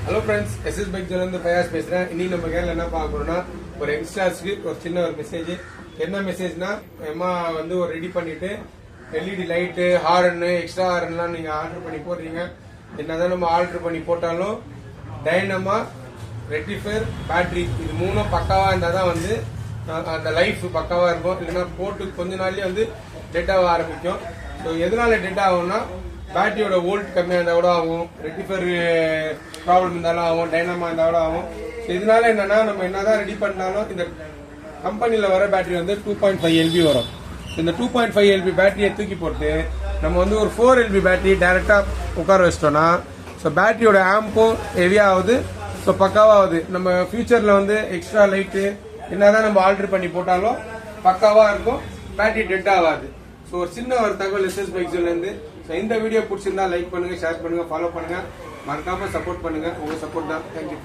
Hello friends, SS bike ஜோன்லேருந்து பயாஸ் பேசுகிறேன். இன்னைக்கு நம்ம கேரில் என்ன பார்க்க போறோம்னா, ஒரு யங்ஸ்டர்ஸ்க்கு ஒரு சின்ன ஒரு மெசேஜ். என்ன மெசேஜ்னா, எம்மா வந்து ஒரு ரெடி பண்ணிட்டு எல்இடி லைட்டு, ஹாரன்னு, எக்ஸ்ட்ரா ஹாரன்லாம் நீங்கள் ஆர்டர் பண்ணி போடுறீங்க. என்னதான் நம்ம ஆர்டர் பண்ணி போட்டாலும் டைனமா, ரெக்டிஃபையர், பேட்டரி இது மூணும் பக்காவாக இருந்தால் தான் வந்து அந்த லைஃப் பக்காவாக இருக்கும். இல்லைன்னா போட்டு கொஞ்ச நாள்லயே வந்து டெட் ஆக ஆரம்பிக்கும். ஸோ எதனால டெட் ஆகும்னா, பேட்டரியோட வோல்ட் கம்மியாக இருந்தால் கூட ஆகும், ரெக்டிஃபையர் ப்ராப்ளம் இருந்தாலும் ஆகும், டைனமா இருந்தால் கூட ஆகும். இதனால என்னன்னா, நம்ம என்னதான் ரெடி பண்ணாலும் இந்த கம்பெனியில் வர பேட்டரி வந்து 2.5 LB வரும். இந்த 2.5 LB பேட்டரியை தூக்கி போட்டு நம்ம வந்து ஒரு 4 LB பேட்டரி டைரெக்டாக உட்கார வச்சிட்டோம்னா, ஸோ பேட்டரியோட ஆம்பும் ஹெவியாகுது, ஸோ பக்காவாகுது. நம்ம ஃபியூச்சரில் வந்து எக்ஸ்ட்ரா லைட்டு என்னதான் நம்ம ஆல்டர் பண்ணி போட்டாலும் பக்காவாக இருக்கும், பேட்டரி டெட் ஆகாது. ஸோ ஒரு சின்ன ஒரு தகவல் எஸ்எஸ் பைக் ஜோன்லேருந்து. ஸோ இந்த வீடியோ பிடிச்சிருந்தா லைக் பண்ணுங்க, ஷேர் பண்ணுங்க, ஃபாலோ பண்ணுங்க, மறக்காம சப்போர்ட் பண்ணுங்க. உங்க சப்போர்ட் தான். தேங்க்யூ.